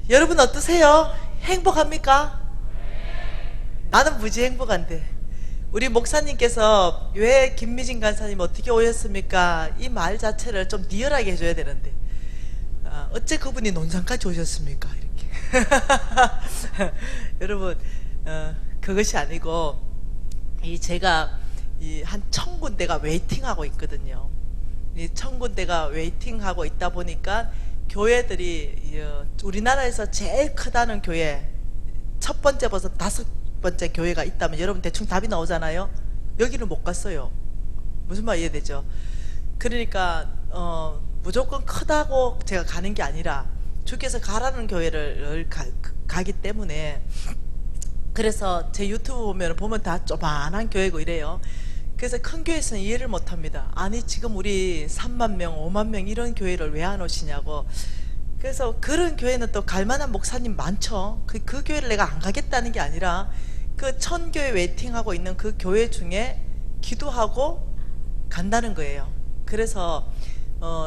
여러분 어떠세요? 행복합니까? 나는 무지 행복한데. 우리 목사님께서 왜 김미진 간사님 어떻게 오셨습니까? 이 말 자체를 좀 리얼하게 해줘야 되는데 어째 그분이 논산까지 오셨습니까? 이렇게 여러분 그것이 아니고 제가 한 1000군데가 웨이팅하고 있거든요. 이 1000군데가 웨이팅하고 있다 보니까 교회들이 우리나라에서 제일 크다는 교회 첫 번째부터 5번째 교회가 있다면 여러분 대충 답이 나오잖아요. 여기를 못 갔어요. 무슨 말 이해되죠? 그러니까 무조건 크다고 제가 가는 게 아니라 주께서 가라는 교회를 가기 때문에, 그래서 제 유튜브 보면 다 조만한 교회고 이래요. 그래서 큰 교회에서는 이해를 못합니다. 아니 지금 우리 3만 명 5만 명 이런 교회를 왜 안 오시냐고. 그래서 그런 교회는 또 갈만한 목사님 많죠. 그 교회를 내가 안 가겠다는 게 아니라 그 1000교회 웨이팅하고 있는 그 교회 중에 기도하고 간다는 거예요. 그래서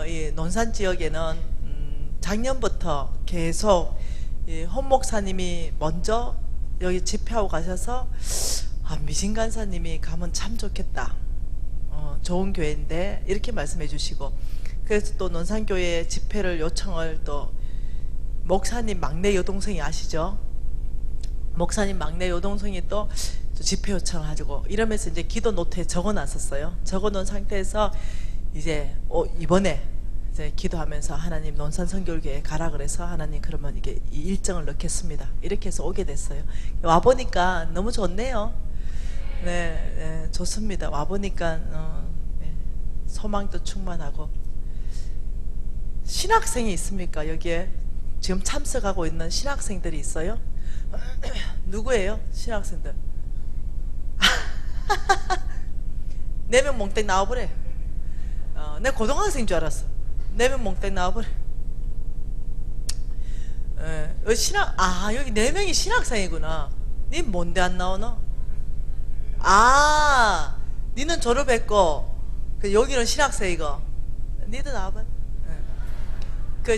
이 논산 지역에는 작년부터 계속 홍 목사님이 먼저 여기 집회하고 가셔서 미진 간사님이 가면 참 좋겠다, 좋은 교회인데 이렇게 말씀해 주시고, 그래서 또 논산교회 집회를 요청을 또 목사님 막내 여동생이 아시죠? 목사님 막내 여동생이 또 집회 요청을 하고 이러면서 이제 기도 노트에 적어 놨었어요. 적어 놓은 상태에서 이제 이번에 이제 기도하면서 하나님 논산 선교교회에 가라 그래서 하나님 그러면 이게 이 일정을 넣겠습니다. 이렇게 해서 오게 됐어요. 와 보니까 너무 좋네요. 네, 좋습니다. 와 보니까 소망도 충만하고. 신학생이 있습니까? 여기에 지금 참석하고 있는 신학생들이 있어요? 누구예요? 신학생들 4명 몽땡 나와버려. 내 고등학생인 줄 알았어. 4명 몽땡 나와버려. 여기 4명이 신학생이구나. 니 뭔데 안 나오나? 니는 졸업했고 여기는 신학생이고 니도 나와봐.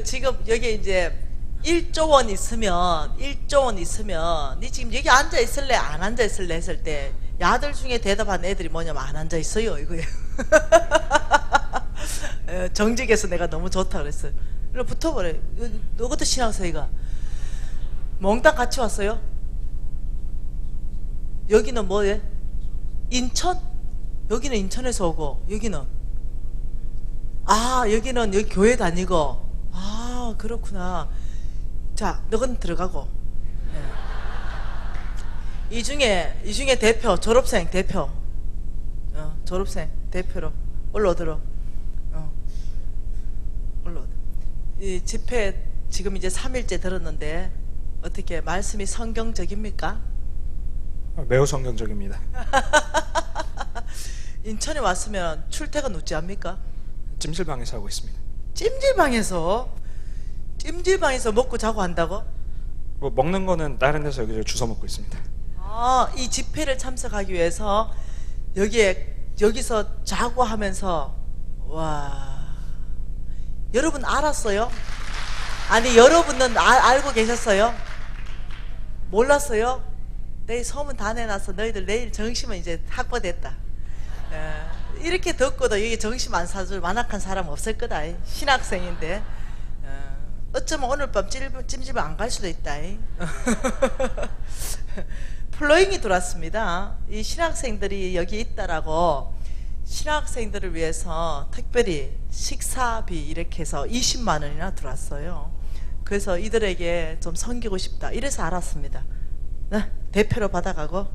지금 여기 이제 1조 원 있으면 니 지금 여기 앉아 있을래 안 앉아 있을래 했을 때 야들 중에 대답한 애들이 뭐냐면 안 앉아 있어요 이거예요. 정직해서 내가 너무 좋다 그랬어요. 그래 붙어버려. 너것도 신학생이가 몽땅 같이 왔어요? 여기는 뭐예? 인천? 여기는 인천에서 오고 여기는 여기는 여기 교회 다니고. 그렇구나. 자, 너건 들어가고. 이 중에 대표 졸업생 대표 졸업생 대표로 올라오도록 올라오도록. 이 집회 지금 이제 3일째 들었는데 어떻게 말씀이 성경적입니까? 매우 성경적입니다. 인천에 왔으면 출퇴근 어찌합니까? 찜질방에서 하고 있습니다. 찜질방에서 먹고 자고 한다고? 뭐 먹는 거는 다른 데서 여기저기 주워 먹고 있습니다. 이 집회를 참석하기 위해서 여기서 자고 하면서. 와, 여러분 알았어요? 아니 여러분은 알고 계셨어요? 몰랐어요? 내일 소문 다 내놨어. 너희들 내일 정시면 이제 확보됐다. 이렇게 듣고도 여기 정심 안 사줄 만악한 사람 없을 거다. 신학생인데 어쩌면 오늘 밤 찜질방 안 갈 수도 있다. 플로잉이 들어왔습니다. 이 신학생들이 여기 있다라고 신학생들을 위해서 특별히 식사비 이렇게 해서 20만 원이나 들어왔어요. 그래서 이들에게 좀 섬기고 싶다 이래서 알았습니다. 대표로 받아가고.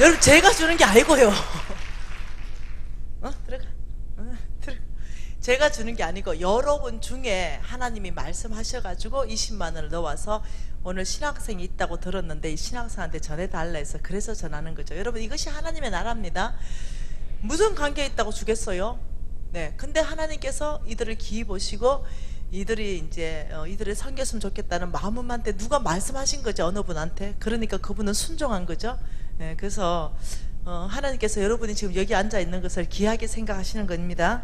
여러분 제가 주는 게 아니고요. 들어가. 제가 주는 게 아니고 여러분 중에 하나님이 말씀하셔가지고 20만 원을 넣어서 오늘 신학생이 있다고 들었는데 이 신학생한테 전해달라 해서 그래서 전하는 거죠. 여러분 이것이 하나님의 나라입니다. 무슨 관계 있다고 주겠어요? 네, 근데 하나님께서 이들을 기이 보시고 이들이 이제 이들을 섬겼으면 좋겠다는 마음한테 누가 말씀하신 거죠. 어느 분한테. 그러니까 그분은 순종한 거죠. 네, 그래서 하나님께서 여러분이 지금 여기 앉아 있는 것을 귀하게 생각하시는 겁니다.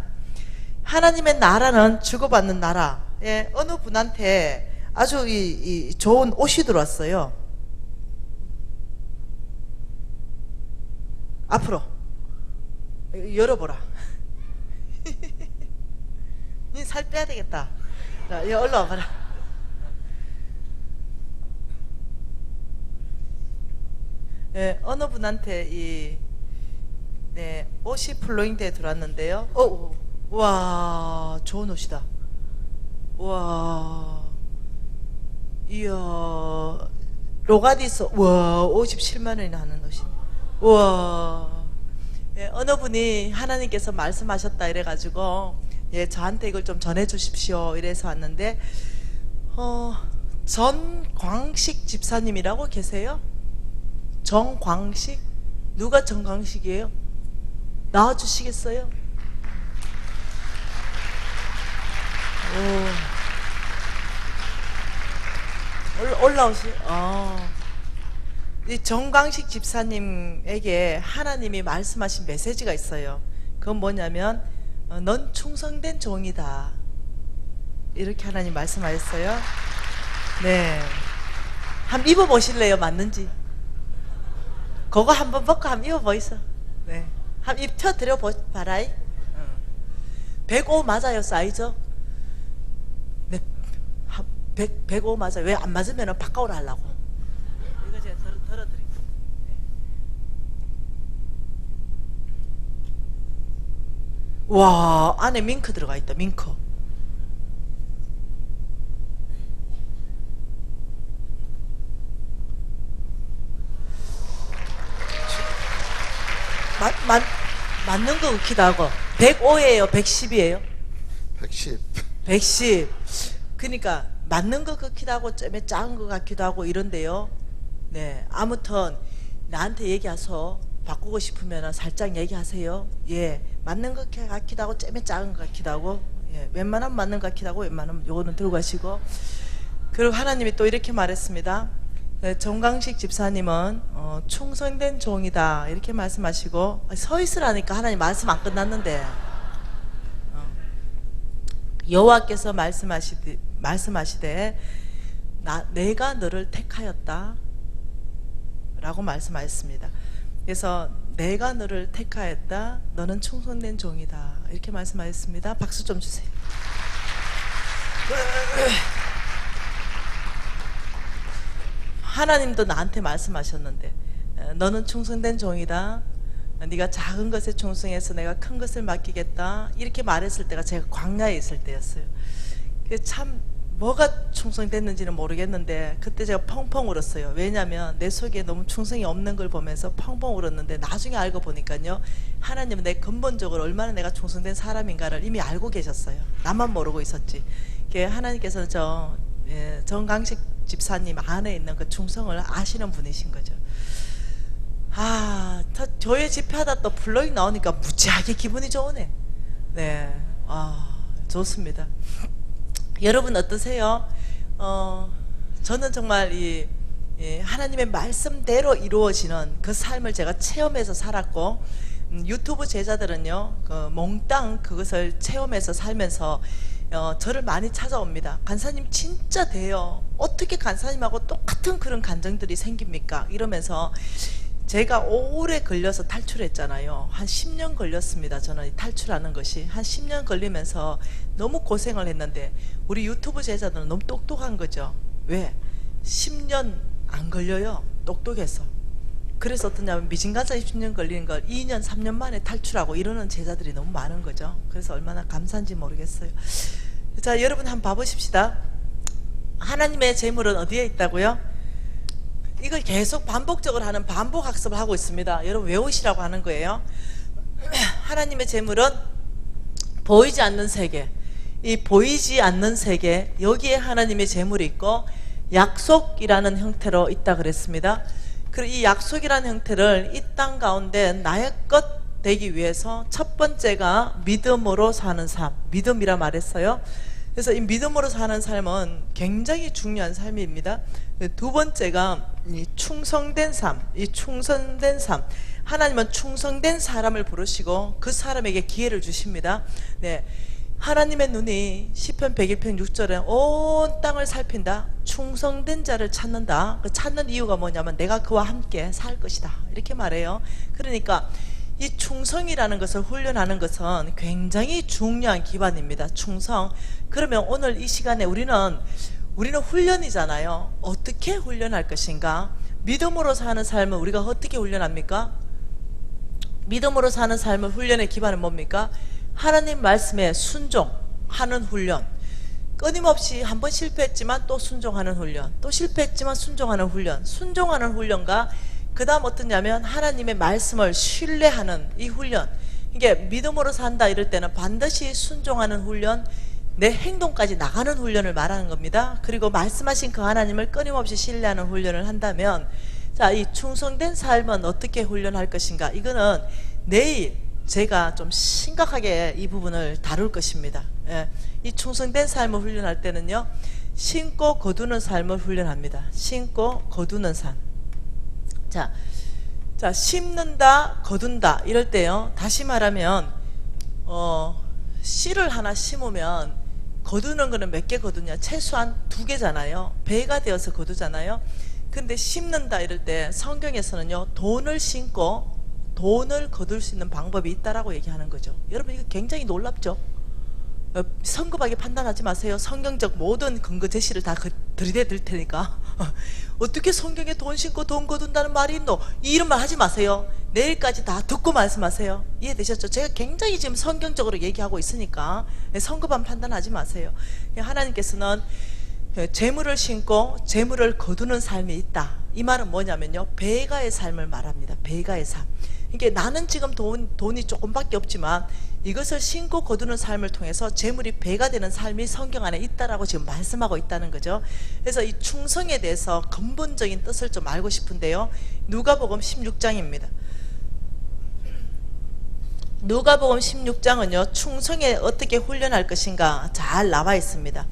하나님의 나라는 주고받는 나라. 예, 어느 분한테 아주 이 좋은 옷이 들어왔어요. 앞으로 열어보라. 니 살 빼야 되겠다. 자, 여기 올라와봐라. 예, 어느 분한테 네, 옷이 플로잉대에 들어왔는데요. 와, 좋은 옷이다. 와, 이야, 로가디스, 와, 57만 원이나 하는 옷이. 와, 예, 어느 분이 하나님께서 말씀하셨다 이래가지고, 예, 저한테 이걸 좀 전해주십시오 이래서 왔는데, 전광식 집사님이라고 계세요? 정광식? 누가 정광식이에요? 나와주시겠어요? 올라오시. 이 정광식 집사님에게 하나님이 말씀하신 메시지가 있어요. 그건 뭐냐면 넌 충성된 종이다. 이렇게 하나님 말씀하셨어요. 네, 한번 입어보실래요? 맞는지. 그거 한번 벗고 한번 입어보이소. 네, 한번 입혀드려 봐라이. 105 맞아요, 사이즈? 네, 105 맞아요. 왜 안 맞으면 바꿔오라 하려고. 이거 제가 덜어드릴게요. 네. 와, 안에 밍크 들어가 있다, 밍크. 맞는 거 웃기도 하고. 105예요, 110이에요? 110. 110. 그러니까 맞는 거 같기도 하고 좀 작은 거 같기도 하고 이런데요. 네, 아무튼 나한테 얘기하소. 바꾸고 싶으면 살짝 얘기하세요. 예, 맞는 거 같기도 하고 좀 작은 거 같기도 하고, 예, 웬만하면 맞는 거 같기도 하고 웬만하면 요거는 들고 가시고. 그리고 하나님이 또 이렇게 말했습니다. 네, 정광식 집사님은 충성된 종이다 이렇게 말씀하시고, 서 있으라니까 하나님 말씀 안 끝났는데, 여호와께서 말씀하시되 내가 너를 택하였다 라고 말씀하셨습니다. 그래서 내가 너를 택하였다, 너는 충성된 종이다 이렇게 말씀하셨습니다. 박수 좀 주세요. 하나님도 나한테 말씀하셨는데 너는 충성된 종이다, 네가 작은 것에 충성해서 내가 큰 것을 맡기겠다 이렇게 말했을 때가 제가 광야에 있을 때였어요. 참 뭐가 충성됐는지는 모르겠는데 그때 제가 펑펑 울었어요. 왜냐하면 내 속에 너무 충성이 없는 걸 보면서 펑펑 울었는데, 나중에 알고 보니까요, 하나님은 내 근본적으로 얼마나 내가 충성된 사람인가를 이미 알고 계셨어요. 나만 모르고 있었지. 하나님께서는 정강식 집사님 안에 있는 그 충성을 아시는 분이신 거죠. 교회 집회하다 또 플로잉 나오니까 무지하게 기분이 좋으네. 네, 좋습니다. 여러분 어떠세요? 저는 정말 하나님의 말씀대로 이루어지는 그 삶을 제가 체험해서 살았고, 유튜브 제자들은요, 몽땅 그것을 체험해서 살면서 저를 많이 찾아옵니다. 간사님 진짜 돼요. 어떻게 간사님하고 똑같은 그런 감정들이 생깁니까? 이러면서 제가 오래 걸려서 탈출했잖아요. 한 10년 걸렸습니다. 저는 탈출하는 것이 한 10년 걸리면서 너무 고생을 했는데, 우리 유튜브 제자들은 너무 똑똑한 거죠. 왜? 10년 안 걸려요. 똑똑해서. 그래서 어떠냐면 미진간사 10년 걸리는 걸 2년 3년 만에 탈출하고 이러는 제자들이 너무 많은 거죠. 그래서 얼마나 감사한지 모르겠어요. 자, 여러분 한번 봐보십시다. 하나님의 재물은 어디에 있다고요? 이걸 계속 반복적으로 하는 반복 학습을 하고 있습니다. 여러분 외우시라고 하는 거예요. 하나님의 재물은 보이지 않는 세계, 이 보이지 않는 세계, 여기에 하나님의 재물이 있고 약속이라는 형태로 있다 그랬습니다. 그리고 이 약속이라는 형태를 이 땅 가운데 나의 것 되기 위해서 첫 번째가 믿음으로 사는 삶, 믿음이라 말했어요. 그래서 이 믿음으로 사는 삶은 굉장히 중요한 삶입니다. 두 번째가 이 충성된 삶, 이 충성된 삶. 하나님은 충성된 사람을 부르시고 그 사람에게 기회를 주십니다. 네, 하나님의 눈이 시편 101편 6절에 온 땅을 살핀다. 충성된 자를 찾는다. 그 찾는 이유가 뭐냐면 내가 그와 함께 살 것이다. 이렇게 말해요. 그러니까 이 충성이라는 것을 훈련하는 것은 굉장히 중요한 기반입니다. 충성. 그러면 오늘 이 시간에 우리는 훈련이잖아요. 어떻게 훈련할 것인가? 믿음으로 사는 삶을 우리가 어떻게 훈련합니까? 믿음으로 사는 삶의 훈련의 기반은 뭡니까? 하나님 말씀에 순종하는 훈련. 끊임없이 한번 실패했지만 또 순종하는 훈련, 또 실패했지만 순종하는 훈련, 순종하는 훈련과 그 다음 어떠냐면 하나님의 말씀을 신뢰하는 이 훈련. 이게 믿음으로 산다 이럴 때는 반드시 순종하는 훈련, 내 행동까지 나가는 훈련을 말하는 겁니다. 그리고 말씀하신 그 하나님을 끊임없이 신뢰하는 훈련을 한다면, 자, 이 충성된 삶은 어떻게 훈련할 것인가? 이거는 내일 제가 좀 심각하게 이 부분을 다룰 것입니다. 예. 이 충성된 삶을 훈련할 때는요, 신고 거두는 삶을 훈련합니다. 신고 거두는 삶. 자, 심는다, 거둔다 이럴 때요, 다시 말하면 씨를 하나 심으면 거두는 거는 몇 개 거두냐? 최소한 2개잖아요. 배가 되어서 거두잖아요. 근데 심는다 이럴 때 성경에서는요, 돈을 심고 돈을 거둘 수 있는 방법이 있다라고 얘기하는 거죠. 여러분, 이거 굉장히 놀랍죠? 성급하게 판단하지 마세요. 성경적 모든 근거 제시를 다 들이대 들 테니까. 어떻게 성경에 돈 심고 돈 거둔다는 말이 있노? 이런 말 하지 마세요. 내일까지 다 듣고 말씀하세요. 이해되셨죠? 제가 굉장히 지금 성경적으로 얘기하고 있으니까 성급한 판단하지 마세요. 하나님께서는 재물을 심고 재물을 거두는 삶이 있다. 이 말은 뭐냐면요, 배가의 삶을 말합니다. 배가의 삶. 이게 나는 지금 돈이 조금밖에 없지만 이것을 심고 거두는 삶을 통해서 재물이 배가 되는 삶이 성경 안에 있다라고 지금 말씀하고 있다는 거죠. 그래서 이 충성에 대해서 근본적인 뜻을 좀 알고 싶은데요, 누가복음 16장입니다. 누가복음 16장은요, 충성에 어떻게 훈련할 것인가 잘 나와 있습니다.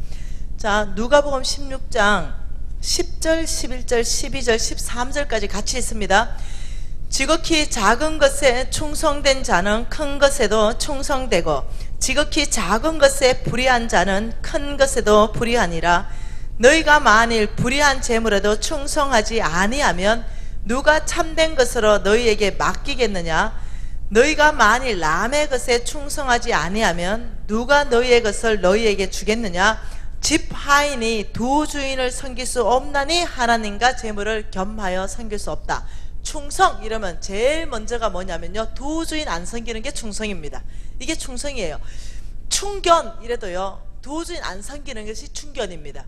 자, 누가복음 16장 10절, 11절, 12절, 13절까지 같이 있습니다. 지극히 작은 것에 충성된 자는 큰 것에도 충성되고 지극히 작은 것에 불의한 자는 큰 것에도 불의하니라. 너희가 만일 불의한 재물에도 충성하지 아니하면 누가 참된 것으로 너희에게 맡기겠느냐? 너희가 만일 남의 것에 충성하지 아니하면 누가 너희의 것을 너희에게 주겠느냐? 집 하인이 두 주인을 섬길 수 없나니 하나님과 재물을 겸하여 섬길 수 없다. 충성 이러면 제일 먼저가 뭐냐면요, 두 주인 안 섬기는 게 충성입니다. 이게 충성이에요. 충견 이래도요, 두 주인 안 섬기는 것이 충견입니다.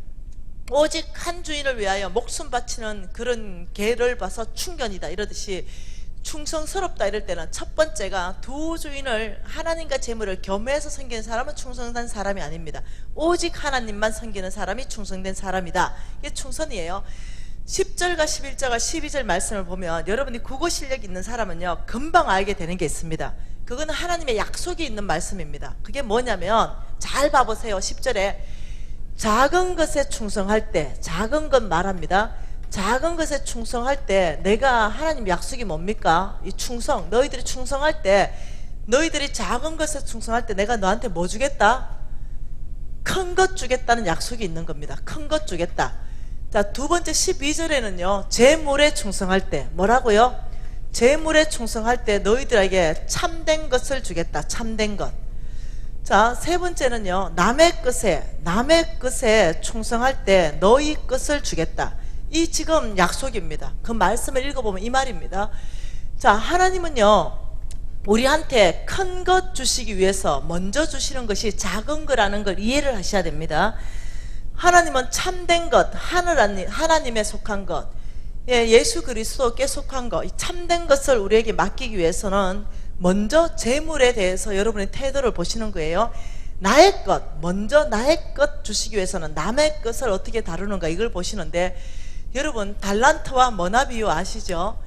오직 한 주인을 위하여 목숨 바치는 그런 개를 봐서 충견이다 이러듯이, 충성스럽다 이럴 때는 첫 번째가 두 주인을, 하나님과 재물을 겸해서 섬기는 사람은 충성된 사람이 아닙니다. 오직 하나님만 섬기는 사람이 충성된 사람이다. 이게 충성이에요. 10절과 11절과 12절 말씀을 보면 여러분이 국어 실력 있는 사람은요, 금방 알게 되는 게 있습니다. 그거는 하나님의 약속이 있는 말씀입니다. 그게 뭐냐면, 잘 봐보세요. 10절에 작은 것에 충성할 때, 작은 것 말합니다. 작은 것에 충성할 때 내가, 하나님 약속이 뭡니까? 이 충성, 너희들이 충성할 때, 너희들이 작은 것에 충성할 때 내가 너한테 뭐 주겠다? 큰 것 주겠다는 약속이 있는 겁니다. 큰 것 주겠다. 자, 두 번째 12절에는요, 재물에 충성할 때 뭐라고요? 재물에 충성할 때 너희들에게 참된 것을 주겠다. 참된 것. 자, 세 번째는요, 남의 것에 충성할 때 너희 것을 주겠다. 이 지금 약속입니다. 그 말씀을 읽어보면 이 말입니다. 자, 하나님은요, 우리한테 큰 것 주시기 위해서 먼저 주시는 것이 작은 거라는 걸 이해를 하셔야 됩니다. 하나님은 참된 것, 하나님에 속한 것, 예수 그리스도께 속한 것, 이 참된 것을 우리에게 맡기기 위해서는 먼저 재물에 대해서 여러분의 태도를 보시는 거예요. 나의 것, 먼저 나의 것 주시기 위해서는 남의 것을 어떻게 다루는가, 이걸 보시는데, 여러분 달란트와 머나 비유 아시죠?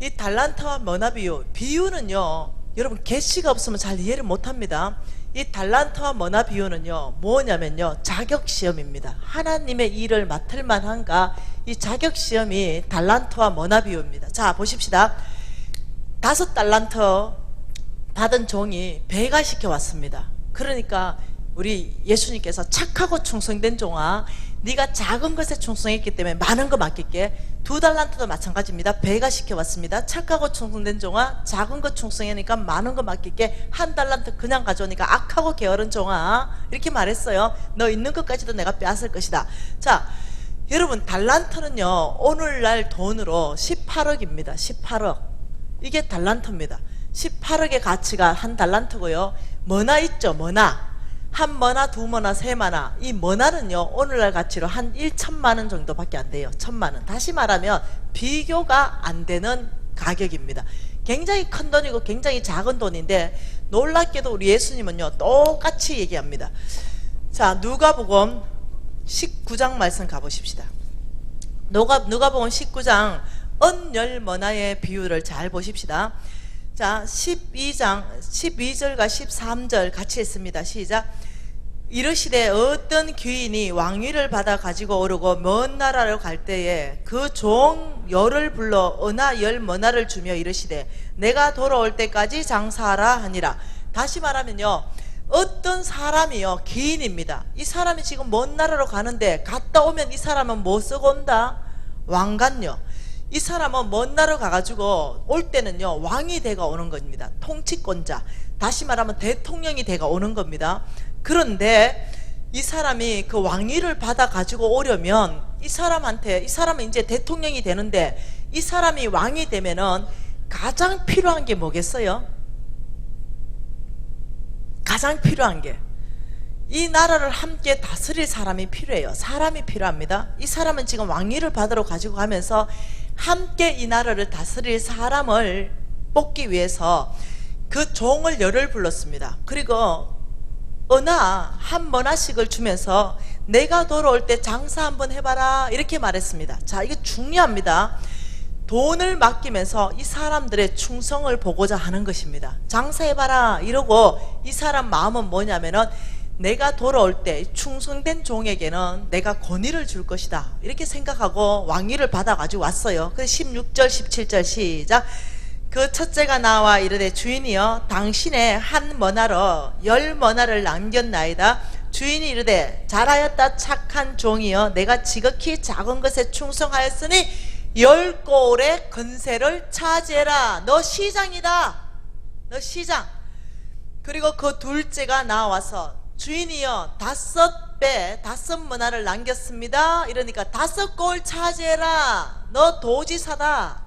이 달란트와 머나 비유는요, 여러분 계시가 없으면 잘 이해를 못합니다. 이 달란트와 머나 비유는요, 뭐냐면요, 자격시험입니다. 하나님의 일을 맡을 만한가, 이 자격시험이 달란트와 머나 비유입니다. 자, 보십시다. 5달란트 받은 종이 배가시켜 왔습니다. 그러니까 우리 예수님께서 착하고 충성된 종아, 네가 작은 것에 충성했기 때문에 많은 거 맡길게. 2달란트도 마찬가지입니다. 배가 시켜왔습니다. 착하고 충성된 종아, 작은 것 충성하니까 많은 거 맡길게. 1달란트 그냥 가져오니까 악하고 게으른 종아, 이렇게 말했어요. 너 있는 것까지도 내가 빼앗을 것이다. 자, 여러분, 달란트는요 오늘날 돈으로 18억입니다 18억. 이게 달란트입니다. 18억의 가치가 1달란트고요. 머나 있죠, 머나. 1머나, 2머나, 3머나. 이 머나는요 오늘날 가치로 한 1천만원 정도밖에 안 돼요. 1천만원. 다시 말하면 비교가 안 되는 가격입니다. 굉장히 큰 돈이고 굉장히 작은 돈인데, 놀랍게도 우리 예수님은요 똑같이 얘기합니다. 자, 누가복음 19장 말씀 가보십시다. 누가복음 19장 언열머나의 비유를 잘 보십시다. 자, 12장 12절과 13절 같이 했습니다. 시작. 이르시되 어떤 귀인이 왕위를 받아 가지고 오르고 먼 나라로 갈 때에 그 종 열을 불러 은하 10머나를 주며 이르시되 내가 돌아올 때까지 장사하라 하니라. 다시 말하면요, 어떤 사람이요 귀인입니다. 이 사람이 지금 먼 나라로 가는데 갔다 오면 이 사람은 뭐 쓰고 온다? 왕관요. 이 사람은 먼 나라 가가지고 올 때는요 왕이 돼가 오는 겁니다. 통치권자, 다시 말하면 대통령이 돼가 오는 겁니다. 그런데 이 사람이 그 왕위를 받아 가지고 오려면 이 사람은 이제 대통령이 되는데, 이 사람이 왕이 되면은 가장 필요한 게 뭐겠어요? 가장 필요한 게 이 나라를 함께 다스릴 사람이 필요해요. 사람이 필요합니다. 이 사람은 지금 왕위를 받으러 가지고 가면서 함께 이 나라를 다스릴 사람을 뽑기 위해서 그 종을 열을 불렀습니다. 그리고 은하 1머나씩을 주면서 내가 돌아올 때 장사 한번 해봐라, 이렇게 말했습니다. 자, 이게 중요합니다. 돈을 맡기면서 이 사람들의 충성을 보고자 하는 것입니다. 장사해봐라 이러고, 이 사람 마음은 뭐냐면은 내가 돌아올 때 충성된 종에게는 내가 권위를 줄 것이다, 이렇게 생각하고 왕위를 받아 가지고 왔어요. 그래서 16절 17절 시작. 그 첫째가 나와 이르되 주인이여 당신의 1머나로 10머나를 남겼나이다. 주인이 이르되 잘하였다 착한 종이여, 내가 지극히 작은 것에 충성하였으니 10골의 건세를 차지해라. 너 시장이다, 너 시장. 그리고 그 둘째가 나와서 주인이여 5머나를 남겼습니다. 이러니까 5골 차지해라. 너 도지사다.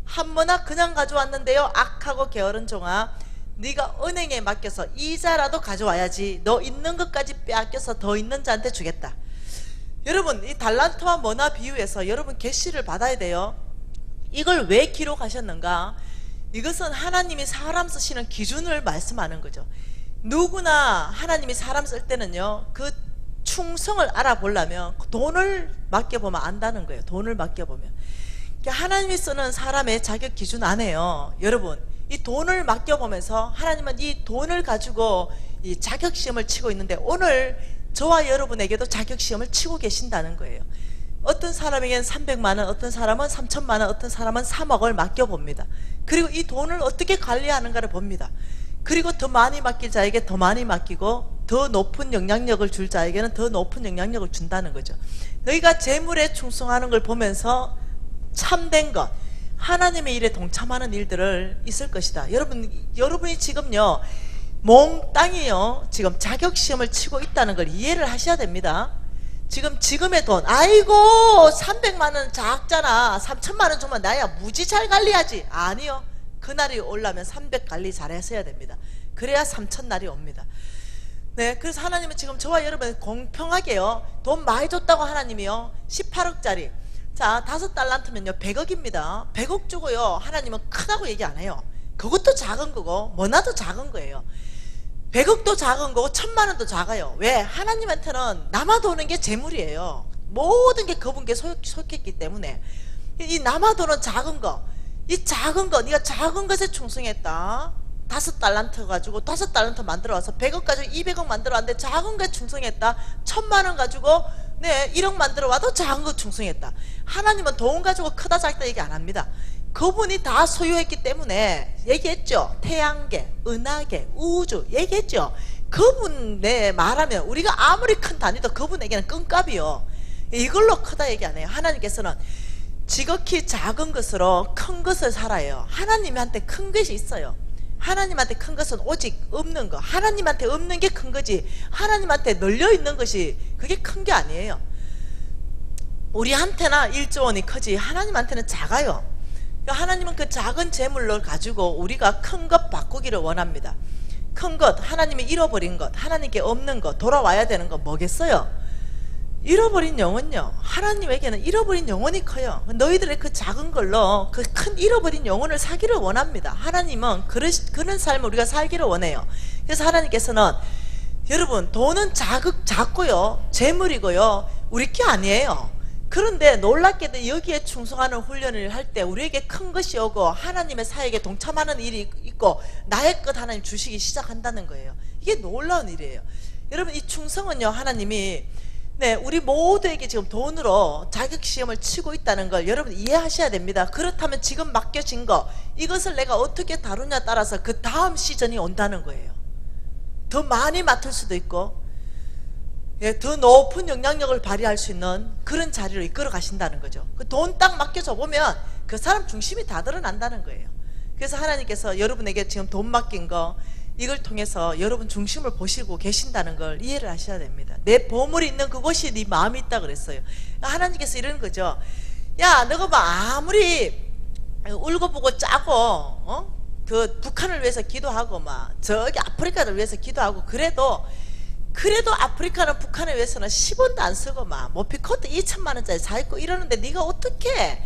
1머나 그냥 가져왔는데요, 악하고 게으른 종아, 네가 은행에 맡겨서 이자라도 가져와야지. 너 있는 것까지 빼앗겨서 더 있는 자한테 주겠다. 여러분, 이 달란트와 머나 비유에서 여러분 계시를 받아야 돼요. 이걸 왜 기록하셨는가? 이것은 하나님이 사람 쓰시는 기준을 말씀하는 거죠. 누구나 하나님이 사람 쓸 때는요 그 충성을 알아보려면 돈을 맡겨보면 안다는 거예요. 돈을 맡겨보면. 하나님이 쓰는 사람의 자격 기준 안에요, 여러분, 이 돈을 맡겨보면서 하나님은 이 돈을 가지고 이 자격시험을 치고 있는데, 오늘 저와 여러분에게도 자격시험을 치고 계신다는 거예요. 어떤 사람에게는 300만원, 어떤 사람은 3천만원, 어떤 사람은 3억을 맡겨봅니다. 그리고 이 돈을 어떻게 관리하는가를 봅니다. 그리고 더 많이 맡길 자에게 더 많이 맡기고, 더 높은 영향력을 줄 자에게는 더 높은 영향력을 준다는 거죠. 너희가 재물에 충성하는 걸 보면서 참된 것, 하나님의 일에 동참하는 일들을 있을 것이다. 여러분이 지금요 몽땅이요 지금 자격시험을 치고 있다는 걸 이해를 하셔야 됩니다. 지금의 돈, 아이고 300만원 작잖아, 3천만원 주면 나야 무지 잘 관리하지. 아니요, 그날이 오려면 300 관리 잘했어야 됩니다. 그래야 3천 날이 옵니다. 네, 그래서 하나님은 지금 저와 여러분 공평하게요 돈 많이 줬다고 하나님이요 18억짜리, 자 5달란트면요 100억입니다 100억 주고요 하나님은 크다고 얘기 안 해요. 그것도 작은 거고 뭐나도 작은 거예요. 100억도 작은 거고 1000만원도 작아요. 왜? 하나님한테는 남아도는 게 재물이에요. 모든 게 그분께 속했기 때문에. 이 남아도는 작은 거, 이 작은 거, 네가 작은 것에 충성했다. 5달란트 가지고 5달란트 만들어 와서 100억 가지고 200억 만들어 왔는데 작은 거에 충성했다. 1000만원 가지고 1억 만들어 와도 작은 거 충성했다. 하나님은 돈 가지고 크다 작다 얘기 안 합니다. 그분이 다 소유했기 때문에 얘기했죠. 태양계, 은하계, 우주 얘기했죠. 그분 내 말하면 우리가 아무리 큰 단위도 그분에게는 껌값이요. 이걸로 크다 얘기 안 해요. 하나님께서는 지극히 작은 것으로 큰 것을 살아요. 하나님한테 큰 것이 있어요. 하나님한테 큰 것은 오직 없는 거. 하나님한테 없는 게 큰 거지, 하나님한테 널려 있는 것이 그게 큰 게 아니에요. 우리한테나 1조 원이 크지 하나님한테는 작아요. 하나님은 그 작은 재물을 가지고 우리가 큰 것 바꾸기를 원합니다. 큰 것, 하나님이 잃어버린 것, 하나님께 없는 것, 돌아와야 되는 거 뭐겠어요? 잃어버린 영혼요. 하나님에게는 잃어버린 영혼이 커요. 너희들의 그 작은 걸로 그 큰 잃어버린 영혼을 살기를 원합니다. 하나님은 그런 삶을 우리가 살기를 원해요. 그래서 하나님께서는 여러분, 돈은 작고요, 재물이고요, 우리 게 아니에요. 그런데 놀랍게도 여기에 충성하는 훈련을 할 때 우리에게 큰 것이 오고 하나님의 사역에 동참하는 일이 있고 나의 것 하나님 주시기 시작한다는 거예요. 이게 놀라운 일이에요. 여러분, 이 충성은요, 하나님이 우리 모두에게 지금 돈으로 자격시험을 치고 있다는 걸 여러분 이해하셔야 됩니다. 그렇다면 지금 맡겨진 거, 이것을 내가 어떻게 다루냐에 따라서 그 다음 시즌이 온다는 거예요. 더 많이 맡을 수도 있고, 더 높은 영향력을 발휘할 수 있는 그런 자리로 이끌어 가신다는 거죠. 그 돈 딱 맡겨줘 보면 그 사람 중심이 다 드러난다는 거예요. 그래서 하나님께서 여러분에게 지금 돈 맡긴 거, 이걸 통해서 여러분 중심을 보시고 계신다는 걸 이해를 하셔야 됩니다. 내 보물이 있는 그곳이 네 마음이 있다 그랬어요. 하나님께서 이러는 거죠. 야, 너가 뭐 아무리 울고보고 짜고 그 북한을 위해서 기도하고 막 저기 아프리카를 위해서 기도하고 그래도 아프리카는 북한에 위해서는 10원도 안 쓰고 막 모피코트 2천만 원짜리 사 입고 이러는데 네가 어떻게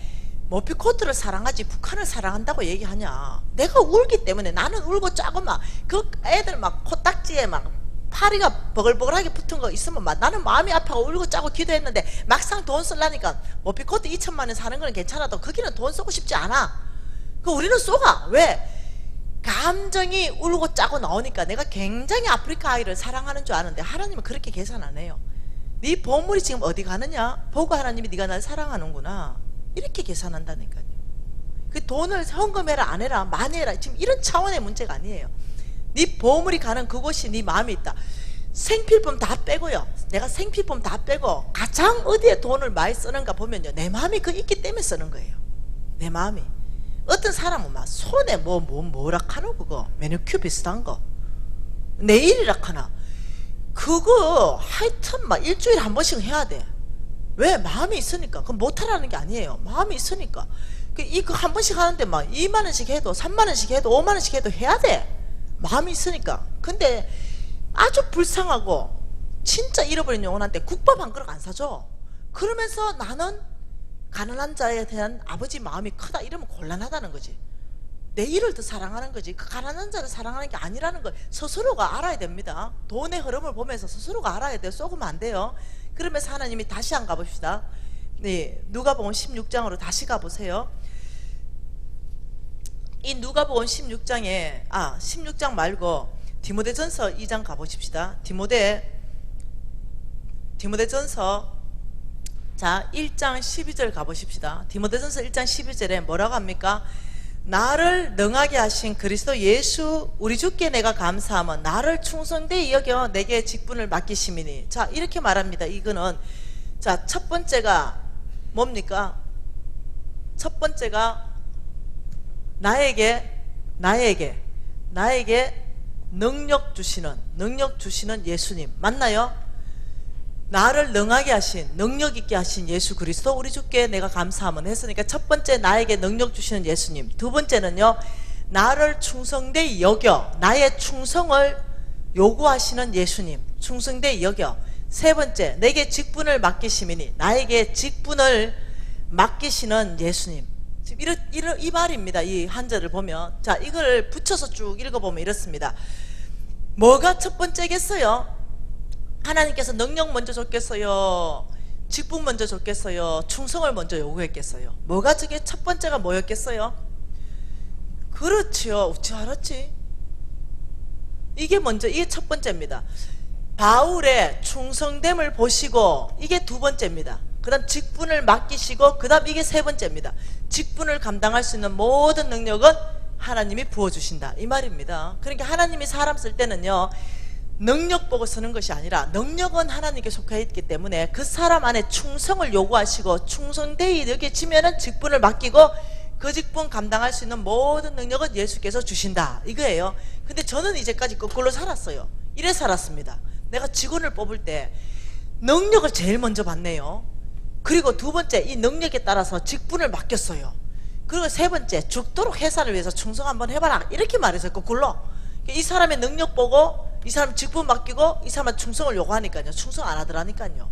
모피코트를 사랑하지 북한을 사랑한다고 얘기하냐. 내가 울기 때문에 나는 울고 짜고 막 그 애들 막 코딱지에 막 파리가 버글버글하게 붙은 거 있으면 막 나는 마음이 아파서 울고 짜고 기도했는데 막상 돈 쓰려니까 모피코트 2천만 원 사는 건 괜찮아도 거기는 돈 쓰고 싶지 않아. 그 우리는 쏘가. 왜? 감정이 울고 짜고 나오니까 내가 굉장히 아프리카 아이를 사랑하는 줄 아는데 하나님은 그렇게 계산 안 해요. 네 보물이 지금 어디 가느냐 보고 하나님이 네가 날 사랑하는구나 이렇게 계산한다니까요. 그 돈을 헌금해라 안 해라 많이 해라 지금 이런 차원의 문제가 아니에요. 네 보물이 가는 그곳이 네 마음이 있다. 생필품 다 빼고요, 내가 생필품 다 빼고 가장 어디에 돈을 많이 쓰는가 보면요, 내 마음이 그 있기 때문에 쓰는 거예요. 내 마음이. 어떤 사람은 막 손에 뭐라 카노 그거 매니큐어 비슷한 거 네일이라 카나 그거 하여튼 막 일주일에 한 번씩 해야 돼. 왜? 마음이 있으니까. 그건 못하라는 게 아니에요. 마음이 있으니까. 이거 한 번씩 하는데 막 2만 원씩 해도 3만 원씩 해도 5만 원씩 해도 해야 돼. 마음이 있으니까. 근데 아주 불쌍하고 진짜 잃어버린 영혼한테 국밥 한 그릇 안 사줘. 그러면서 나는 가난한 자에 대한 아버지 마음이 크다 이러면 곤란하다는 거지. 내 일을 더 사랑하는 거지. 그 가난한 자를 사랑하는 게 아니라는 걸 스스로가 알아야 됩니다. 돈의 흐름을 보면서 스스로가 알아야 돼요. 쏘으면 안 돼요. 그러면서 하나님이 다시 한 가봅시다. 누가복음 16장으로 다시 가보세요. 이 누가복음 16장에 16장 말고 디모데전서 2장 가보십시다. 디모데전서 자 1장 12절 가보십시다. 디모데전서 1장 12절에 뭐라고 합니까? 나를 능하게 하신 그리스도 예수 우리 주께 내가 감사하면 나를 충성되이 여겨 내게 직분을 맡기심이니. 자 이렇게 말합니다. 이거는 자 첫 번째가 뭡니까? 첫 번째가 나에게 능력 주시는 예수님 맞나요? 나를 능하게 하신 능력 있게 하신 예수 그리스도 우리 주께 내가 감사하면 했으니까 첫 번째 나에게 능력 주시는 예수님. 두 번째는요, 나를 충성되이 여겨 나의 충성을 요구하시는 예수님 충성되이 여겨. 세 번째 내게 직분을 맡기심이니 나에게 직분을 맡기시는 예수님. 지금 이 말입니다. 이 한 절을 보면 자 이걸 붙여서 쭉 읽어보면 이렇습니다. 뭐가 첫 번째겠어요? 하나님께서 능력 먼저 줬겠어요? 직분 먼저 줬겠어요? 충성을 먼저 요구했겠어요? 뭐가 저게 첫 번째가 뭐였겠어요? 그렇지요. 어찌 알았지? 이게 첫 번째입니다. 바울의 충성됨을 보시고 이게 두 번째입니다. 그 다음 직분을 맡기시고 그 다음 이게 세 번째입니다. 직분을 감당할 수 있는 모든 능력은 하나님이 부어주신다 이 말입니다. 그러니까 하나님이 사람 쓸 때는요 능력 보고 쓰는 것이 아니라 능력은 하나님께 속해 있기 때문에 그 사람 안에 충성을 요구하시고 충성되이 여겨지면은 직분을 맡기고 그 직분 감당할 수 있는 모든 능력은 예수께서 주신다 이거예요. 근데 저는 이제까지 거꾸로 살았어요. 이래 살았습니다. 내가 직원을 뽑을 때 능력을 제일 먼저 받네요. 그리고 두 번째 이 능력에 따라서 직분을 맡겼어요. 그리고 세 번째 죽도록 회사를 위해서 충성 한번 해봐라 이렇게 말해서 거꾸로 이 사람의 능력 보고 이 사람 직분 맡기고 이 사람은 충성을 요구하니까요. 충성 안 하더라니까요.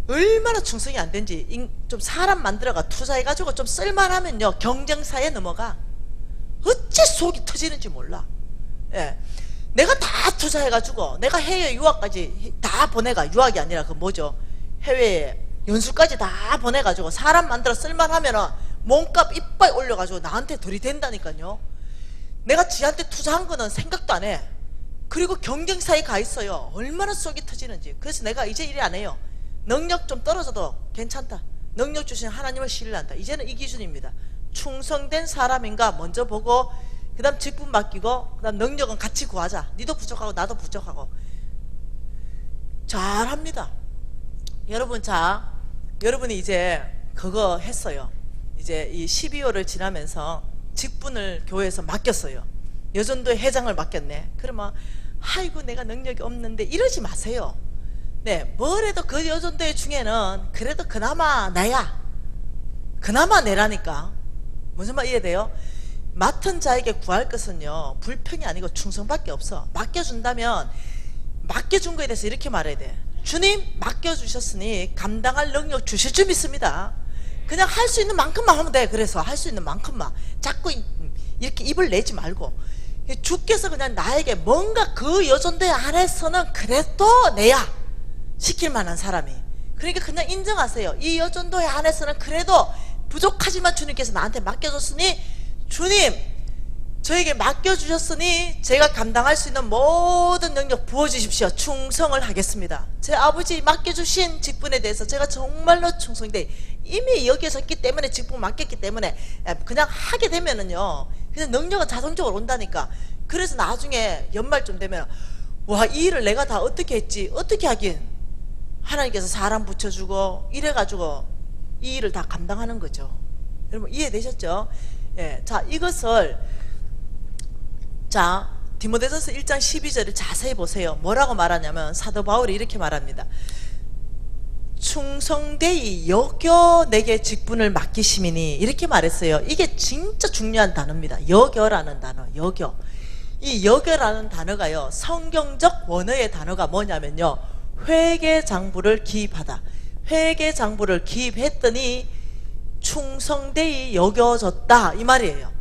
얼마나 충성이 안 된지 좀 사람 만들어가 투자해가지고 좀 쓸만하면요 경쟁사에 넘어가. 어째 속이 터지는지 몰라. 예. 내가 다 투자해가지고 내가 해외 유학까지 다 보내가 유학이 아니라 그 뭐죠 해외 연수까지 다 보내가지고 사람 만들어 쓸만하면은 몸값 이빨 올려가지고 나한테 들이댄다니까요. 내가 지한테 투자한 거는 생각도 안 해. 그리고 경쟁사에 가 있어요. 얼마나 속이 터지는지. 그래서 내가 이제 이래 안 해요. 능력 좀 떨어져도 괜찮다. 능력 주신 하나님을 신뢰한다. 이제는 이 기준입니다. 충성된 사람인가 먼저 보고 그 다음 직분 맡기고 그 다음 능력은 같이 구하자. 니도 부족하고 나도 부족하고. 잘합니다. 여러분, 자, 여러분이 이제 그거 했어요. 이제 이 12월을 지나면서 직분을 교회에서 맡겼어요. 여전도의 회장을 맡겼네. 그러면 아이고 내가 능력이 없는데 이러지 마세요. 네, 뭐래도 그 여전도의 중에는 그래도 그나마 나야. 그나마 내라니까. 무슨 말 이해돼요? 맡은 자에게 구할 것은요 불평이 아니고 충성밖에 없어. 맡겨준다면 맡겨준 거에 대해서 이렇게 말해야 돼. 주님 맡겨주셨으니 감당할 능력 주실 줄 믿습니다. 그냥 할 수 있는 만큼만 하면 돼. 그래서 할 수 있는 만큼만 자꾸 이렇게 입을 내지 말고 주께서 그냥 나에게 뭔가 그 여전대 안에서는 그래도 내야 시킬 만한 사람이. 그러니까 그냥 인정하세요. 이 여전도의 안에서는 그래도 부족하지만 주님께서 나한테 맡겨줬으니 주님 저에게 맡겨주셨으니 제가 감당할 수 있는 모든 능력 부어주십시오. 충성을 하겠습니다. 제 아버지 맡겨주신 직분에 대해서 제가 정말로 충성돼 이미 여기에 섰기 때문에 직분 맡겼기 때문에 그냥 하게 되면은요 그냥 능력은 자동적으로 온다니까. 그래서 나중에 연말쯤 되면 와 이 일을 내가 다 어떻게 했지. 어떻게 하긴 하나님께서 사람 붙여주고 이래가지고 이 일을 다 감당하는 거죠. 여러분 이해되셨죠? 예, 자 이것을 자 디모데전서 1장 12절을 자세히 보세요. 뭐라고 말하냐면 사도 바울이 이렇게 말합니다. 충성되이 여겨 내게 직분을 맡기심이니 이렇게 말했어요. 이게 진짜 중요한 단어입니다. 여겨라는 단어. 여겨. 이 여겨라는 단어가요 성경적 원어의 단어가 뭐냐면요 회계장부를 기입하다. 회계장부를 기입했더니 충성되이 여겨졌다 이 말이에요.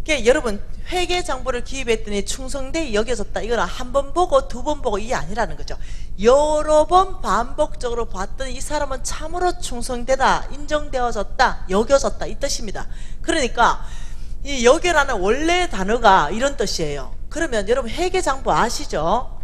그러니까 여러분 회계장부를 기입했더니 충성되이 여겨졌다 이거는 한 번 보고 두 번 보고 이게 아니라는 거죠. 여러 번 반복적으로 봤더니 이 사람은 참으로 충성되다 인정되어졌다 여겨졌다 이 뜻입니다. 그러니까 이 여겨라는 원래 단어가 이런 뜻이에요. 그러면 여러분 회계장부 아시죠?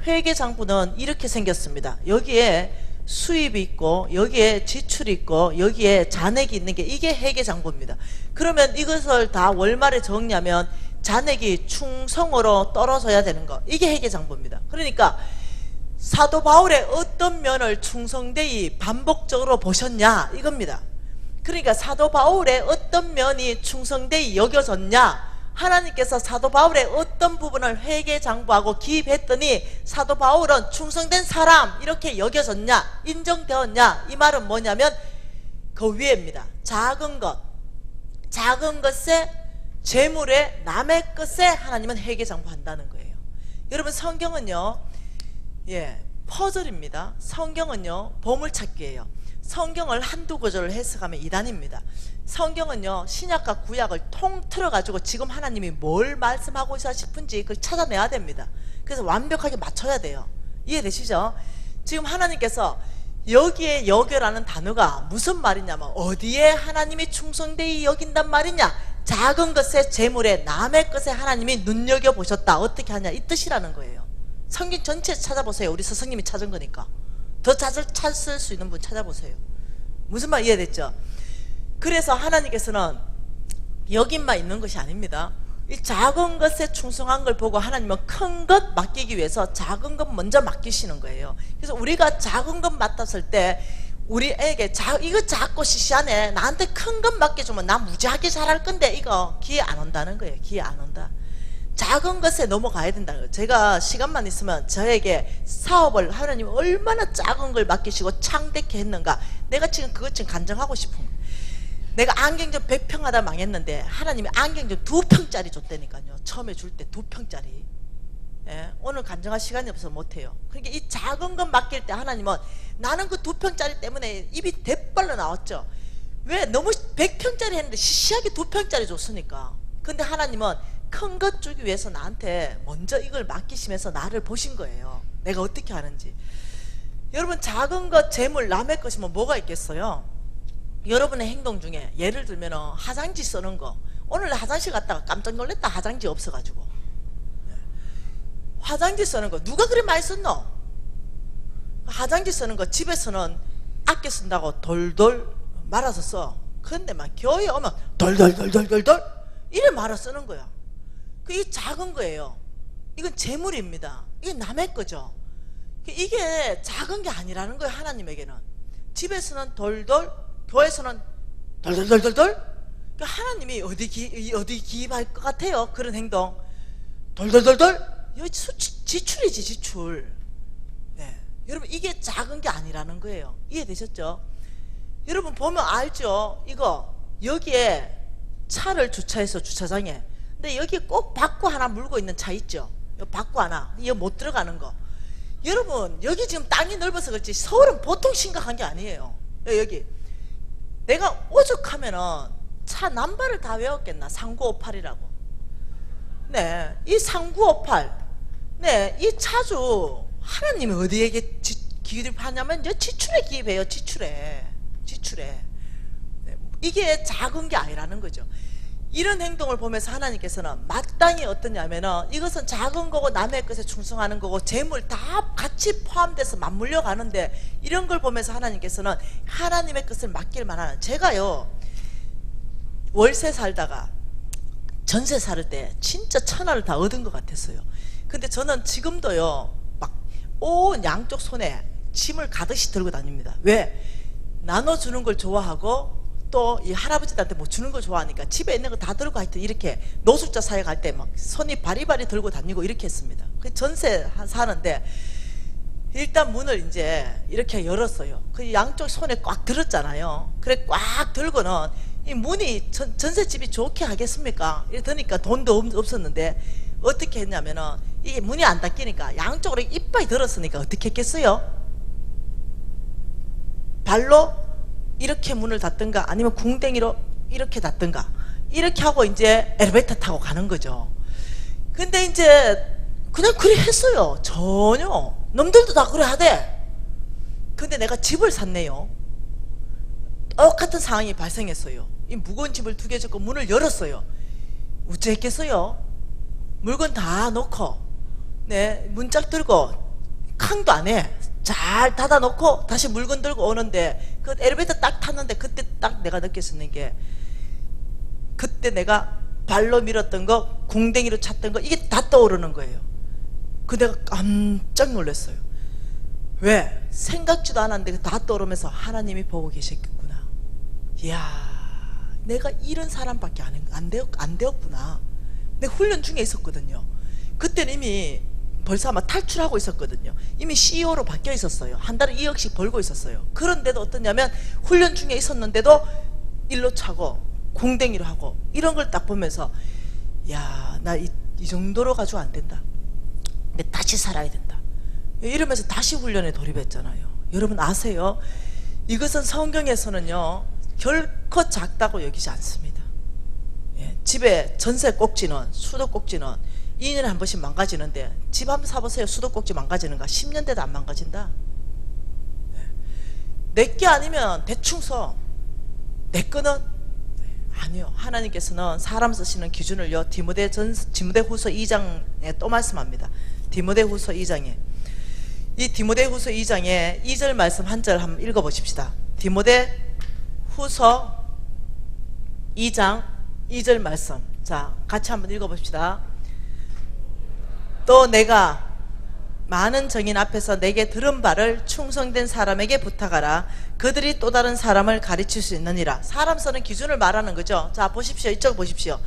회계장부는 이렇게 생겼습니다. 여기에 수입이 있고 여기에 지출이 있고 여기에 잔액이 있는 게 이게 회계장부입니다. 그러면 이것을 다 월말에 정리하면 잔액이 충성으로 떨어져야 되는 거 이게 회계장부입니다. 그러니까 사도 바울의 어떤 면을 충성되이 반복적으로 보셨냐 이겁니다. 그러니까 사도 바울의 어떤 면이 충성되이 여겨졌냐 하나님께서 사도 바울의 어떤 부분을 회계장부하고 기입했더니 사도 바울은 충성된 사람 이렇게 여겨졌냐 인정되었냐 이 말은 뭐냐면 그 위에입니다. 작은 것에 재물에 남의 것에 하나님은 회계장부한다는 거예요. 여러분 성경은요 퍼즐입니다. 성경은요 보물찾기예요. 성경을 한두 구절을 해석하면 이단입니다. 성경은요 신약과 구약을 통틀어 가지고 지금 하나님이 뭘 말씀하고 있어 싶은지 그걸 찾아내야 됩니다. 그래서 완벽하게 맞춰야 돼요. 이해되시죠? 지금 하나님께서 여기에 여겨라는 단어가 무슨 말이냐면 어디에 하나님이 충성되이 여긴단 말이냐 작은 것에 재물에 남의 것에 하나님이 눈여겨보셨다 어떻게 하냐 이 뜻이라는 거예요. 성경 전체 찾아보세요. 우리 스승님이 찾은 거니까 더 찾을 수 있는 분 찾아보세요. 무슨 말 이해됐죠? 그래서 하나님께서는 여긴만 있는 것이 아닙니다. 이 작은 것에 충성한 걸 보고 하나님은 큰 것 맡기기 위해서 작은 것 먼저 맡기시는 거예요. 그래서 우리가 작은 것 맡았을 때 우리에게 이거 작고 시시하네, 나한테 큰 것 맡겨주면 나 무지하게 잘할 건데, 이거 기회 안 온다는 거예요. 기회 안 온다. 작은 것에 넘어가야 된다는 거예요. 제가 시간만 있으면 저에게 사업을 하나님 얼마나 작은 걸 맡기시고 창대케 했는가, 내가 지금 그것 좀 간증하고 싶은 거예요. 내가 안경점 100평 하다 망했는데 하나님이 안경점 2평짜리 줬다니까요. 처음에 줄 때 2평짜리. 예, 오늘 간증할 시간이 없어서 못해요. 그러니까 이 작은 것 맡길 때 하나님은, 나는 그 2평짜리 때문에 입이 대빨로 나왔죠. 왜? 너무 100평짜리 했는데 시시하게 2평짜리 줬으니까. 근데 하나님은 큰 것 주기 위해서 나한테 먼저 이걸 맡기시면서 나를 보신 거예요. 내가 어떻게 하는지. 여러분, 작은 것, 재물, 남의 것이면 뭐가 있겠어요? 여러분의 행동 중에 예를 들면 화장지 쓰는 거, 오늘 화장실 갔다가 깜짝 놀랐다. 화장지 없어가지고. 화장지 쓰는 거 누가 그리 많이 썼노? 화장지 쓰는 거 집에서는 아껴 쓴다고 돌돌 말아서 써. 근데 막 교회에 오면 돌돌돌돌돌돌 이래 말아 쓰는 거야. 이 작은 거예요. 이건 재물입니다. 이게 남의 거죠. 이게 작은 게 아니라는 거예요. 하나님에게는. 집에서는 돌돌, 교회에서는 돌돌돌돌돌. 하나님이 어디 기입할 것 같아요? 그런 행동. 돌돌돌돌. 이거 지출이지, 지출. 네. 여러분, 이게 작은 게 아니라는 거예요. 이해되셨죠? 여러분 보면 알죠? 이거 여기에 차를 주차해서 주차장에, 근데 여기 꼭 바꾸 하나 물고 있는 차 있죠? 바꾸 하나, 이거 못 들어가는 거. 여러분, 여기 지금 땅이 넓어서 그렇지 서울은 보통 심각한 게 아니에요. 여기 내가 오죽하면은 차 남발을 다 외웠겠나? 3958이라고. 네, 이 3958, 네, 이 차주 하나님이 어디에게 기입하냐면 이제 지출에 기입해요. 지출에. 네, 이게 작은 게 아니라는 거죠. 이런 행동을 보면서 하나님께서는 마땅히 어떠냐면은, 이것은 작은 거고 남의 것에 충성하는 거고 재물 다 같이 포함돼서 맞물려 가는데, 이런 걸 보면서 하나님께서는 하나님의 것을 맡길 만한, 제가요 월세 살다가 전세 살 때 진짜 천하를 다 얻은 것 같았어요. 근데 저는 지금도요 막 온 양쪽 손에 짐을 가득히 들고 다닙니다. 왜? 나눠주는 걸 좋아하고 또 이 할아버지들한테 뭐 주는 걸 좋아하니까 집에 있는 거 다 들고 하여튼 이렇게 노숙자 사회 갈 때 막 손이 바리바리 들고 다니고 이렇게 했습니다. 그 전세 사는데 일단 문을 이제 이렇게 열었어요. 그 양쪽 손에 꽉 들었잖아요. 그래 꽉 들고는 이 문이 전셋집이 좋게 하겠습니까? 이러니까 돈도 없었는데 어떻게 했냐면은, 이게 문이 안 닫히니까 양쪽으로 이빨이 들었으니까 어떻게 했겠어요? 발로 이렇게 문을 닫든가 아니면 궁뎅이로 이렇게 닫든가 이렇게 하고 이제 엘리베이터 타고 가는 거죠. 근데 이제 그냥 그래 했어요. 전혀. 놈들도 다 그래 하대. 근데 내가 집을 샀네요. 똑같은 상황이 발생했어요. 이 무거운 집을 2개 줬고 문을 열었어요. 어찌했겠어요? 물건 다 놓고, 네, 문짝 들고 캉도 안 해. 잘 닫아 놓고 다시 물건 들고 오는데, 그 엘리베이터 딱 탔는데 그때 딱 내가 느꼈었는 게, 그때 내가 발로 밀었던 거, 궁뎅이로 찼던 거, 이게 다 떠오르는 거예요. 그 내가 깜짝 놀랐어요. 왜? 생각지도 않았는데 다 떠오르면서 하나님이 보고 계셨겠구나. 이야, 내가 이런 사람밖에 안 되었구나. 내가 훈련 중에 있었거든요. 그때는 이미 벌써 아마 탈출하고 있었거든요. 이미 CEO로 바뀌어 있었어요. 한 달에 2억씩 벌고 있었어요. 그런데도 어떠냐면 훈련 중에 있었는데도 일로 차고 궁뎅이로 하고 이런 걸 딱 보면서, 야, 나 이 정도로 가지고 안 된다. 근데 다시 살아야 된다. 이러면서 다시 훈련에 돌입했잖아요. 여러분 아세요? 이것은 성경에서는요 결코 작다고 여기지 않습니다. 예, 집에 전세 꼭지는, 수도 꼭지는 2년에 한 번씩 망가지는데, 집 한번 사보세요. 수도 꼭지 망가지는가? 10년 돼도 안 망가진다. 예, 내게 아니면 대충 써. 내 거는 아니요. 하나님께서는 사람 쓰시는 기준을요 디모데후서 2장에 또 말씀합니다. 디모데후서 2장에, 이 디모데후서 2장에 2절 말씀 한 절 한번 읽어보십시다. 디모데후서 2장 2절 말씀 자, 같이 한번 읽어봅시다. 또 내가 많은 정인 앞에서 내게 들은 바를 충성된 사람에게 부탁하라. 그들이 또 다른 사람을 가르칠 수 있느니라. 사람 쓰는 기준을 말하는 거죠. 자, 보십시오. 이쪽 보십시오.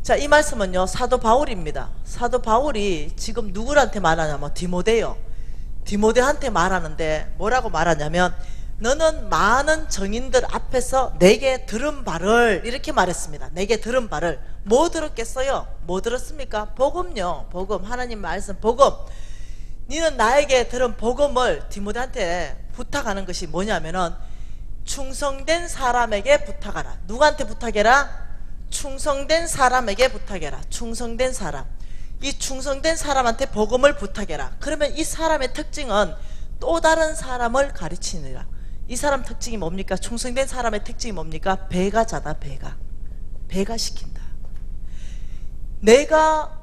자, 이 말씀은요, 사도 바울입니다. 사도 바울이 지금 누구한테 말하냐면 디모데한테 말하는데 뭐라고 말하냐면, 너는 많은 정인들 앞에서 내게 들은 바를, 이렇게 말했습니다. 내게 들은 바를. 뭐 들었겠어요? 뭐 들었습니까? 복음요. 복음. 하나님 말씀 복음. 너는 나에게 들은 복음을 디모데한테 부탁하는 것이 뭐냐면은, 충성된 사람에게 부탁하라. 누구한테 부탁해라? 충성된 사람에게 부탁해라. 충성된 사람. 이 충성된 사람한테 복음을 부탁해라. 그러면 이 사람의 특징은 또 다른 사람을 가르치느라. 이 사람 특징이 뭡니까? 충성된 사람의 특징이 뭡니까? 배가자다. 배가 시킨다. 내가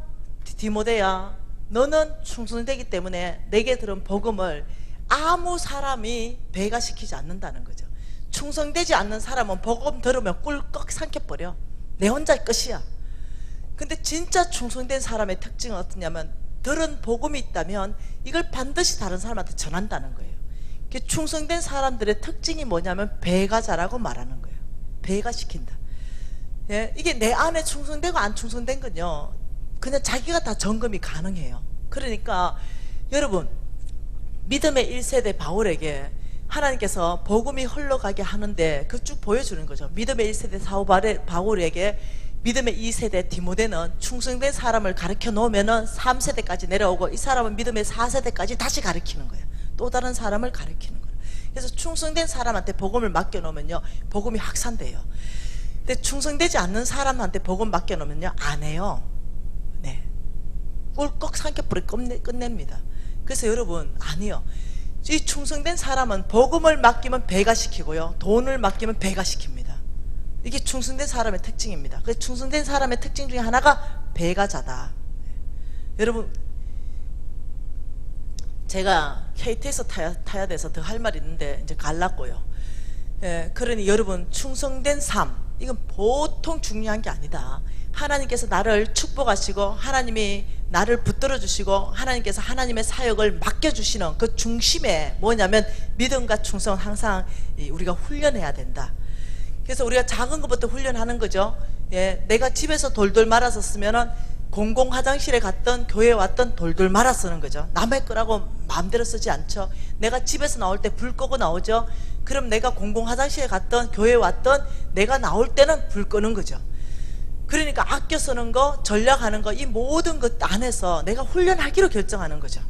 디모데야, 너는 충성되기 때문에 내게 들은 복음을 아무 사람이 배가 시키지 않는다는 거죠. 충성되지 않는 사람은 복음 들으면 꿀꺽 삼켜버려. 내 혼자 끝이야. 근데 진짜 충성된 사람의 특징은 어떠냐면, 들은 복음이 있다면 이걸 반드시 다른 사람한테 전한다는 거예요. 충성된 사람들의 특징이 뭐냐면 배가 자라고 말하는 거예요. 배가 시킨다. 예, 이게 내 안에 충성되고 안 충성된 건요, 그냥 자기가 다 점검이 가능해요. 그러니까 여러분, 믿음의 1세대 바울에게 하나님께서 복음이 흘러가게 하는데 그 쭉 보여주는 거죠. 믿음의 1세대 사도 바울에게 믿음의 2세대 디모데는 충성된 사람을 가르쳐 놓으면은 3세대까지 내려오고, 이 사람은 믿음의 4세대까지 다시 가르치는 거예요. 또 다른 사람을 가르치는 거예요. 그래서 충성된 사람한테 복음을 맡겨 놓으면요, 복음이 확산돼요. 근데 충성되지 않는 사람한테 복음 맡겨 놓으면요, 안 해요. 네, 꿀꺽 삼켜버려 끝냅니다. 그래서 여러분, 아니요, 이 충성된 사람은 복음을 맡기면 배가 시키고요, 돈을 맡기면 배가 시킵니다. 이게 충성된 사람의 특징입니다. 그래서 충성된 사람의 특징 중에 하나가 배가자다. 여러분, 제가 KT에서 타야 돼서 더 할 말이 있는데 이제 갈랐고요. 예, 그러니 여러분, 충성된 삶, 이건 보통 중요한 게 아니다. 하나님께서 나를 축복하시고 하나님이 나를 붙들어 주시고 하나님께서 하나님의 사역을 맡겨주시는 그 중심에 뭐냐면, 믿음과 충성은 항상 우리가 훈련해야 된다. 그래서 우리가 작은 것부터 훈련하는 거죠. 예, 내가 집에서 돌돌 말아서 쓰면은 공공 화장실에 갔던 교회에 왔던 돌돌 말아 쓰는 거죠. 남의 거라고 마음대로 쓰지 않죠. 내가 집에서 나올 때 불 끄고 나오죠. 그럼 내가 공공 화장실에 갔던 교회에 왔던 내가 나올 때는 불 끄는 거죠. 그러니까 아껴 쓰는 거, 전략하는 거, 이 모든 것 안에서 내가 훈련하기로 결정하는 거죠.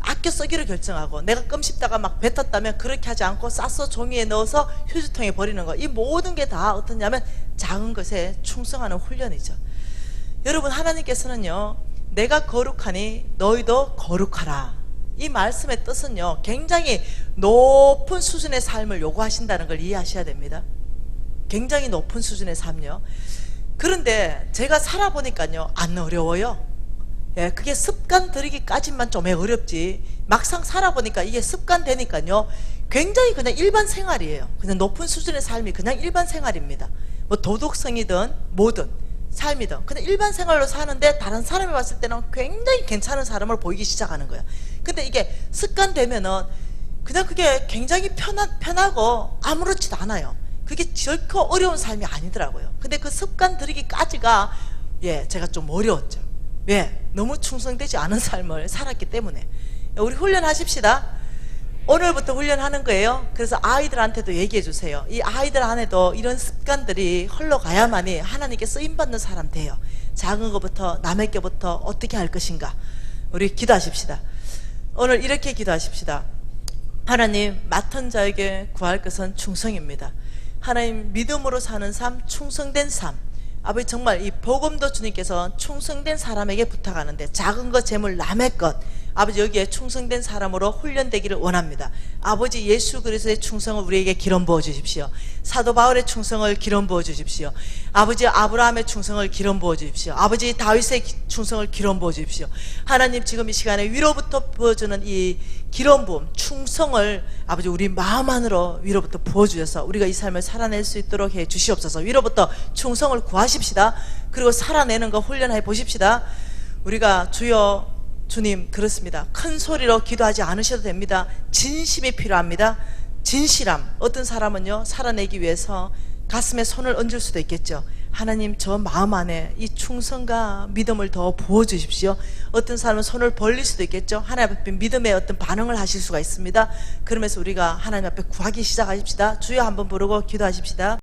아껴 쓰기로 결정하고, 내가 껌 씹다가 막 뱉었다면 그렇게 하지 않고 싸서 종이에 넣어서 휴지통에 버리는 거, 이 모든 게 다 어떠냐면 작은 것에 충성하는 훈련이죠. 여러분, 하나님께서는요, 내가 거룩하니 너희도 거룩하라. 이 말씀의 뜻은요, 굉장히 높은 수준의 삶을 요구하신다는 걸 이해하셔야 됩니다. 굉장히 높은 수준의 삶이요. 그런데 제가 살아보니까요, 안 어려워요. 예, 그게 습관 들이기까지만 좀 어렵지, 막상 살아보니까 이게 습관 되니까요, 굉장히 그냥 일반 생활이에요. 그냥 높은 수준의 삶이 그냥 일반 생활입니다. 뭐 도덕성이든 뭐든 삶이든 그냥 일반 생활로 사는데, 다른 사람이 봤을 때는 굉장히 괜찮은 사람을 보이기 시작하는 거예요. 근데 이게 습관되면은 그냥 그게 굉장히 편하고 아무렇지도 않아요. 그게 결코 어려운 삶이 아니더라고요. 근데 그 습관 들이기까지가, 예, 제가 좀 어려웠죠. 왜? 너무 충성되지 않은 삶을 살았기 때문에. 우리 훈련하십시다. 오늘부터 훈련하는 거예요. 그래서 아이들한테도 얘기해 주세요. 이 아이들 안에도 이런 습관들이 흘러가야만이 하나님께 쓰임받는 사람 돼요. 작은 것부터, 남의 것부터 어떻게 할 것인가. 우리 기도하십시다. 오늘 이렇게 기도하십시다. 하나님, 맡은 자에게 구할 것은 충성입니다. 하나님, 믿음으로 사는 삶, 충성된 삶. 아버지, 정말 이 복음도 주님께서 충성된 사람에게 부탁하는데, 작은 것, 재물, 남의 것, 아버지, 여기에 충성된 사람으로 훈련되기를 원합니다. 아버지, 예수 그리스도의 충성을 우리에게 기름 부어 주십시오. 사도 바울의 충성을 기름 부어 주십시오. 아버지, 아브라함의 충성을 기름 부어 주십시오. 아버지, 다윗의 충성을 기름 부어 주십시오. 하나님, 지금 이 시간에 위로부터 부어주는 이 기름 부음, 충성을 아버지 우리 마음 안으로 위로부터 부어주셔서 우리가 이 삶을 살아낼 수 있도록 해 주시옵소서. 위로부터 충성을 구하십시다. 그리고 살아내는 거 훈련해 보십시다. 우리가 주여 주님 그렇습니다. 큰 소리로 기도하지 않으셔도 됩니다. 진심이 필요합니다. 진실함. 어떤 사람은요 살아내기 위해서 가슴에 손을 얹을 수도 있겠죠. 하나님 저 마음 안에 이 충성과 믿음을 더 부어주십시오. 어떤 사람은 손을 벌릴 수도 있겠죠. 하나님 앞에 믿음의 어떤 반응을 하실 수가 있습니다. 그러면서 우리가 하나님 앞에 구하기 시작하십시다. 주여 한번 부르고 기도하십시다.